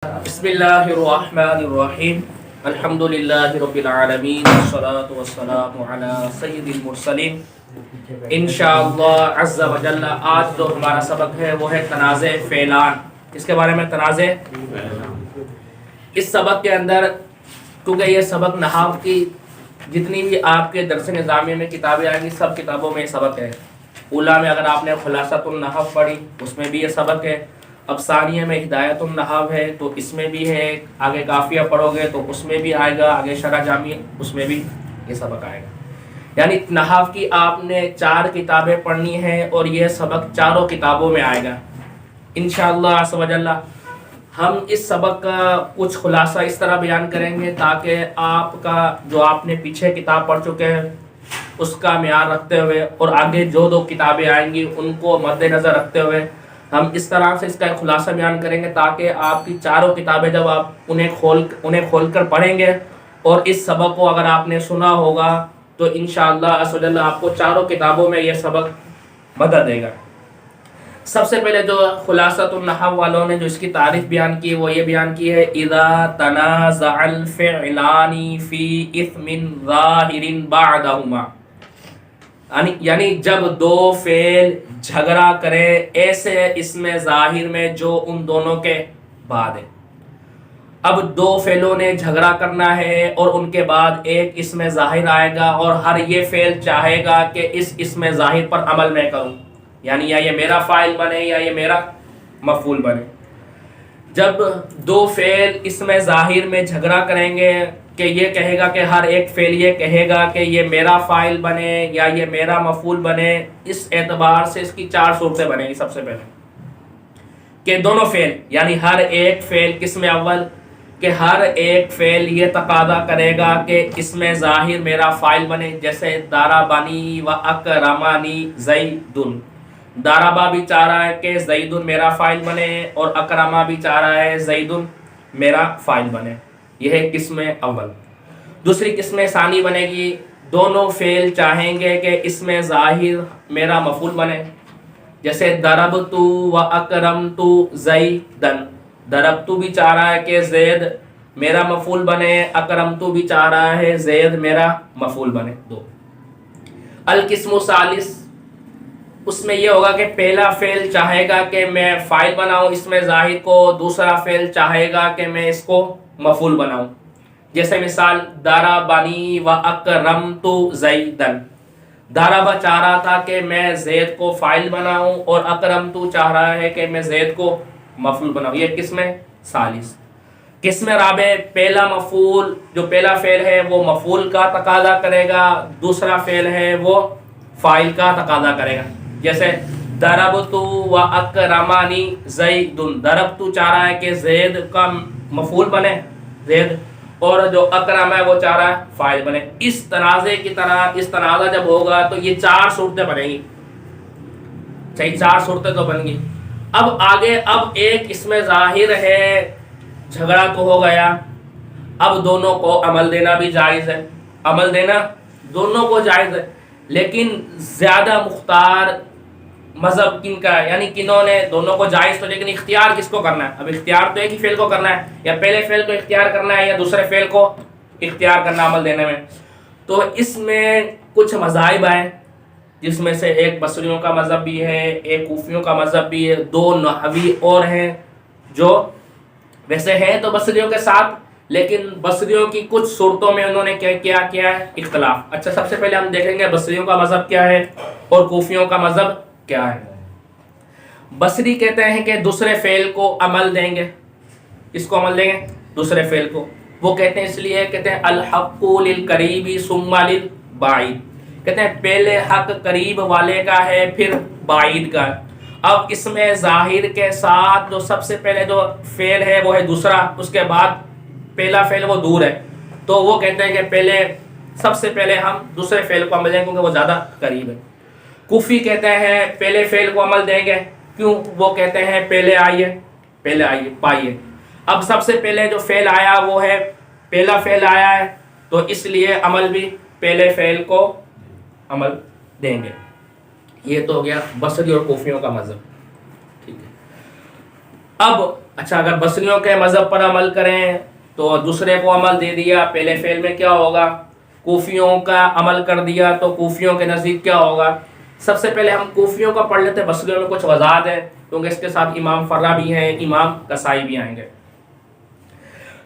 بسم اللہ الرحمن الرحیم الحمد للہ رب العالمین والصلاة والسلام علی سید المرسلین انشاءاللہ عز و جل۔ آج جو ہمارا سبق ہے وہ ہے تنازع فعلان۔ اس کے بارے میں تنازع اس سبق کے اندر، کیونکہ یہ سبق نحو کی جتنی بھی آپ کے درس نظامیہ میں کتابیں آئیں گی سب کتابوں میں یہ سبق ہے۔ اولیٰ میں اگر آپ نے خلاصۃ النحو پڑھی اس میں بھی یہ سبق ہے، اب ثانیہ میں ہدایت النحو ہے تو اس میں بھی ہے، آگے کافیہ پڑھو گے تو اس میں بھی آئے گا، آگے شرح جامع اس میں بھی یہ سبق آئے گا۔ یعنی نحو کی آپ نے 4 کتابیں پڑھنی ہیں اور یہ سبق چاروں کتابوں میں آئے گا انشاءاللہ عز و جل۔ ہم اس سبق کا کچھ خلاصہ اس طرح بیان کریں گے تاکہ آپ کا جو آپ نے پیچھے کتاب پڑھ چکے ہیں اس کا معیار رکھتے ہوئے اور آگے جو 2 کتابیں آئیں گی ان کو مد نظر رکھتے ہوئے ہم اس طرح سے اس کا ایک خلاصہ بیان کریں گے تاکہ آپ کی چاروں کتابیں جب آپ انہیں کھول کر پڑھیں گے اور اس سبق کو اگر آپ نے سنا ہوگا تو انشاءاللہ عز و جل آپ کو چاروں کتابوں میں یہ سبق مدد دے گا۔ سب سے پہلے جو خلاصۃ النحو والوں نے جو اس کی تعریف بیان کی وہ یہ بیان کی ہے، اذا تنازع الفعلان فی اثم ظاہر بعدہما، یعنی جب 2 فعل جھگڑا کرے ایسے اسم ظاہر میں جو ان دونوں کے بعد ہے۔ اب 2 فعلوں نے جھگڑا کرنا ہے اور ان کے بعد ایک اسم ظاہر آئے گا اور ہر یہ فعل چاہے گا کہ اس اسم ظاہر پر عمل میں کروں، یعنی یا یہ میرا فاعل بنے یا یہ میرا مفعول بنے۔ جب 2 فعل اسم ظاہر میں جھگڑا کریں گے کہ یہ کہے گا کہ ہر ایک فعل یہ کہے گا کہ یہ میرا فاعل بنے یا یہ میرا مفعول بنے، اس اعتبار سے اس کی 4 صورتیں بنیں گی۔ سب سے پہلے کہ دونوں فعل یعنی ہر ایک فعل قسم اول کہ ہر ایک فعل یہ تقاضا کرے گا کہ اسم ظاہر میرا فاعل بنے، جیسے ضربنی و اکرمنی زید۔ ضربہ بھی چاہ رہا ہے کہ زید میرا فاعل بنے اور اکرمہ بھی چاہ رہا ہے زید میرا فاعل بنے، یہ ہے قسم اول۔ دوسری قسم ثانی بنے گی، دونوں فعل چاہیں گے کہ اسم ظاہر میرا مفعول بنے، جیسے ضربت و اکرمت زیدن۔ ضربت بھی چاہ رہا ہے کہ زید میرا مفعول بنے، اکرمت بھی چاہ رہا ہے زید میرا مفعول بنے۔ 2 القسم الثالث، اس میں یہ ہوگا کہ پہلا فعل چاہے گا کہ میں فاعل بناؤں اسم ظاہر کو، دوسرا فعل چاہے گا کہ میں اس کو مفعول بناؤں، جیسے مثال ضربنی و اکرمت زیدن۔ ضرب چاہ رہا تھا کہ میں زید کو فاعل بناؤں اور اکرمت چاہ رہا ہے کہ میں زید کو مفعول بناؤں، یہ قسم ثالث۔ قسم رابع، پہلا مفعول جو پہلا فعل ہے وہ مفعول کا تقاضا کرے گا، دوسرا فعل ہے وہ فاعل کا تقاضا کرے گا، جیسے ضربت و اکرمنی زید۔ ضربت چاہ رہا ہے کہ زید کا مفعول بنے زید، اور جو اکرم ہے وہ چاہ رہا ہے فاعل بنے۔ اس تنازع کی طرح اس تنازع جب ہوگا تو یہ 4 صورتیں بنیں گی، صحیح 4 صورتیں تو بن گی۔ اب آگے اب ایک اسم ظاہر ہے، جھگڑا تو ہو گیا، اب دونوں کو عمل دینا بھی جائز ہے، عمل دینا دونوں کو جائز ہے، لیکن زیادہ مختار مذہب کن کا ہے، یعنی کنہوں نے دونوں کو جائز تو، لیکن اختیار کس کو کرنا ہے؟ اب اختیار تو ایک ہی فعل کو کرنا ہے، یا پہلے فعل کو اختیار کرنا ہے یا دوسرے فعل کو اختیار کرنا عمل دینے میں۔ تو اس میں کچھ مذاہب ہیں جس میں سے ایک بصریوں کا مذہب بھی ہے، ایک کوفیوں کا مذہب بھی ہے، 2 نحوی اور ہیں جو ویسے ہیں تو بصریوں کے ساتھ، لیکن بصریوں کی کچھ صورتوں میں انہوں نے کیا ہے اختلاف۔ اچھا، سب سے پہلے ہم دیکھیں گے بصریوں کا مذہب کیا ہے اور کوفیوں کا مذہب کیا ہے۔ بصری کہتے ہیں کہ دوسرے فعل کو عمل دیں گے، اس کو عمل دیں گے دوسرے فعل کو، وہ کہتے ہیں اس لیے کہتے ہیں الحق للقریب ثم للبعید، کہتے ہیں پہلے حق قریب والے کا ہے پھر بعید کا۔ اب اس میں ظاہر کے ساتھ جو سب سے پہلے جو فعل ہے وہ ہے دوسرا، اس کے بعد پہلا فعل وہ دور ہے، تو وہ کہتے ہیں کہ سب سے پہلے ہم دوسرے فعل کو عمل دیں گے کیونکہ وہ زیادہ قریب ہے۔ کوفی کہتے ہیں پہلے فعل کو عمل دیں گے، کیوں؟ وہ کہتے ہیں پہلے آئیے پائیے۔ اب سب سے پہلے جو فعل آیا وہ ہے پہلا فعل آیا ہے، تو اس لیے عمل بھی پہلے فعل کو عمل دیں گے۔ یہ تو ہو گیا بصری اور کوفیوں کا مذہب، ٹھیک ہے۔ اب اچھا اگر بصریوں کے مذہب پر عمل کریں تو دوسرے کو عمل دے دیا، پہلے فعل میں کیا ہوگا؟ کوفیوں کا عمل کر دیا تو کوفیوں کے نزدیک کیا ہوگا؟ سب سے پہلے ہم کوفیوں کا پڑھ لیتے ہیں، بصریوں میں کچھ وضاحت ہے کیونکہ اس کے ساتھ امام فرا بھی ہیں، امام کسائی بھی آئیں گے۔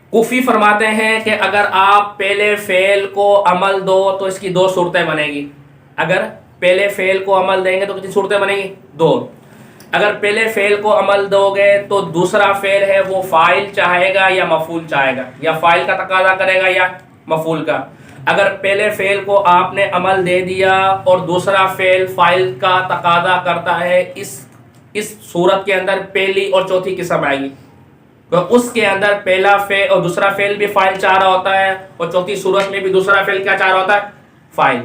کوفی فرماتے ہیں کہ اگر آپ پہلے فعل کو عمل دو تو اس کی دو صورتیں بنے گی۔ اگر پہلے فعل کو عمل دیں گے تو کتنی صورتیں بنے گی؟ دو۔ اگر پہلے فعل کو عمل دو گے تو دوسرا فعل ہے وہ فاعل چاہے گا یا مفعول چاہے گا، یا فاعل کا تقاضا کرے گا یا مفعول کا۔ اگر پہلے فعل کو آپ نے عمل دے دیا اور دوسرا فعل فاعل کا تقاضا کرتا ہے، اس صورت کے اندر پہلی اور چوتھی قسم آئے گی۔ تو اس کے اندر پہلا فعل اور دوسرا فعل بھی فاعل چاہ رہا ہوتا ہے، اور چوتھی صورت میں بھی دوسرا فعل کیا چاہ رہا ہوتا ہے؟ فاعل۔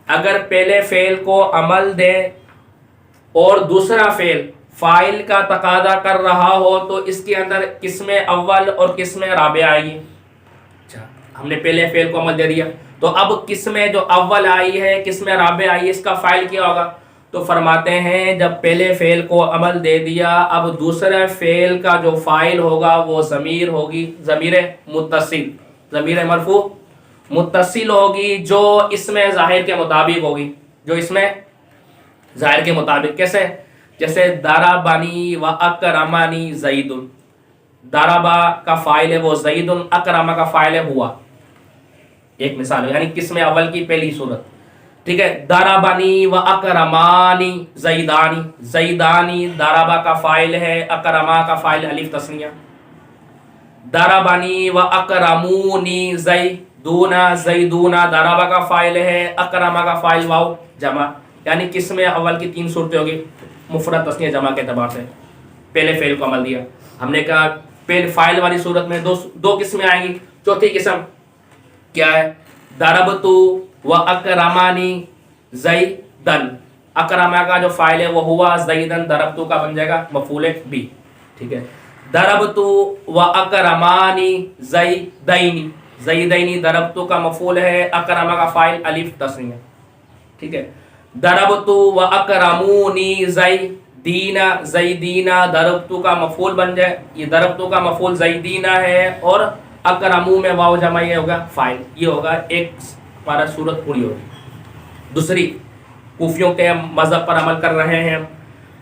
اگر پہلے فعل کو عمل دے اور دوسرا فعل فاعل کا تقاضا کر رہا ہو تو اس کے اندر قسم اول اور قسم رابع آئے گی۔ اچھا ہم نے پہلے فعل کو عمل دے دیا تو اب قسم جو اول آئی ہے، قسم رابع آئی ہے، اس کا فاعل کیا ہوگا؟ تو فرماتے ہیں جب پہلے فعل کو عمل دے دیا، اب دوسرے فعل کا جو فاعل ہوگا وہ ضمیر ہوگی، ضمیر متصل، ضمیر مرفوع متصل ہوگی، جو اس میں ظاہر کے مطابق ہوگی، جو اس میں ظاہر کے مطابق۔ کیسے؟ جیسے دارابانی و اکرمانی زید، دارابا کا فاعل ہے وہ زید، اکرما کا فاعل ہے ہوا، ایک مثال ہے، یعنی قسم اول کی پہلی صورت۔ ٹھیک ہے، دارابانی و اکرمانی زیدانی، زیدانی دارابا کا فاعل ہے، اکرما کا فاعل الف تثنیہ۔ دارابانی و اکرمونی زیدون، زیدون دارابا کا فاعل ہے، اکرما کا فاعل واو جمع، یعنی قسم اول کی تین صورتیں ہوگی مفرد تثنیہ جمع کے اعتبار سے۔ پہلے فعل کو عمل دیا، ہم نے کہا پہلے فاعل والی صورت میں دو قسمیں آئیں گی، چوتھی قسم کیا ہے؟ ضربتو و اکرمانی زیدن، اکرما کا جو فاعل ہے وہ ہوا، زیدن ضربتو کا بن جائے گا مفعول بھی۔ ٹھیک ہے، ضربتو و اکرمانی زیدینی، زیدینی ضربتو کا مفعول ہے، اکرما کا فاعل الف تثنیہ۔ ٹھیک ہے، ضربتو و اکرمونی زیدین، زیدین ضربتو کا مفعول بن جائے، یہ ضربتو کا مفعول زیدین ہے اور اکرمو میں واو جمع یہ ہوگا فاعل، یہ ہوگا ایک ہمارا صورت پوری ہوگی۔ دوسری، کوفیوں کے مذہب پر عمل کر رہے ہیں،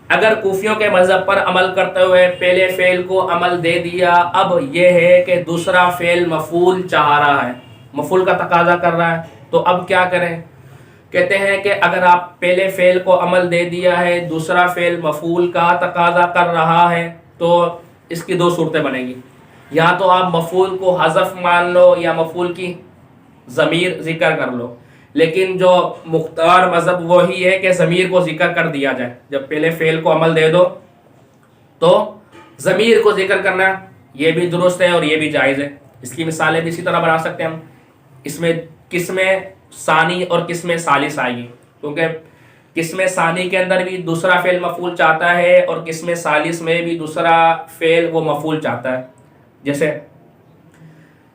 اگر کوفیوں کے مذہب پر عمل کرتے ہوئے پہلے فعل کو عمل دے دیا، اب یہ ہے کہ دوسرا فعل مفعول چاہ رہا ہے، مفعول کا تقاضا کر رہا ہے، تو اب کیا کریں؟ کہتے ہیں کہ اگر آپ پہلے فعل کو عمل دے دیا ہے، دوسرا فعل مفعول کا تقاضا کر رہا ہے، تو اس کی دو صورتیں بنیں گی، یا تو آپ مفعول کو حذف مان لو یا مفعول کی ضمیر ذکر کر لو، لیکن جو مختار مذہب وہی ہے کہ ضمیر کو ذکر کر دیا جائے، جب پہلے فعل کو عمل دے دو تو ضمیر کو ذکر کرنا یہ بھی درست ہے اور یہ بھی جائز ہے۔ اس کی مثالیں بھی اسی طرح بنا سکتے ہیں ہم، اس میں قسم ثانی اور قسم ثالث آئے گی، کیونکہ قسم ثانی کے اندر بھی دوسرا فعل مفعول چاہتا ہے اور قسم ثالث میں بھی دوسرا فعل وہ مفعول چاہتا ہے۔ جیسے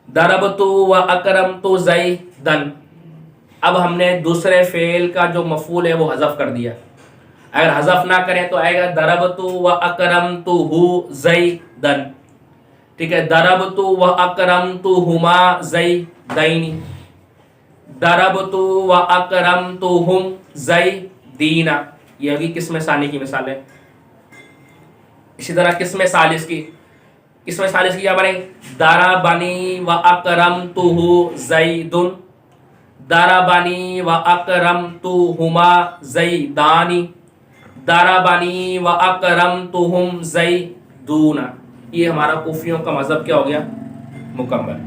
ضربتو و اکرمتو زیدن، اب ہم نے دوسرے فعل کا جو مفعول ہے وہ حذف کر دیا، اگر حذف نہ کریں تو آئے گا ضربتو و اکرمتہ زیدن۔ ٹھیک ہے، ضربتو و اکرمتہما زیدین، ضربتو و اکرمتہم زیدین، یہ ہوگی قسم ثانی کی مثال ہے۔ اسی طرح قسم ثالث کی کیا بنے گی؟ ضربنی و اکرمتہ زید، ضربنی و اکرمتہما زیدانی، ضربنی و اکرمتہم زیدون۔ یہ ہمارا کوفیوں کا مذہب کیا ہو گیا؟ مکمل۔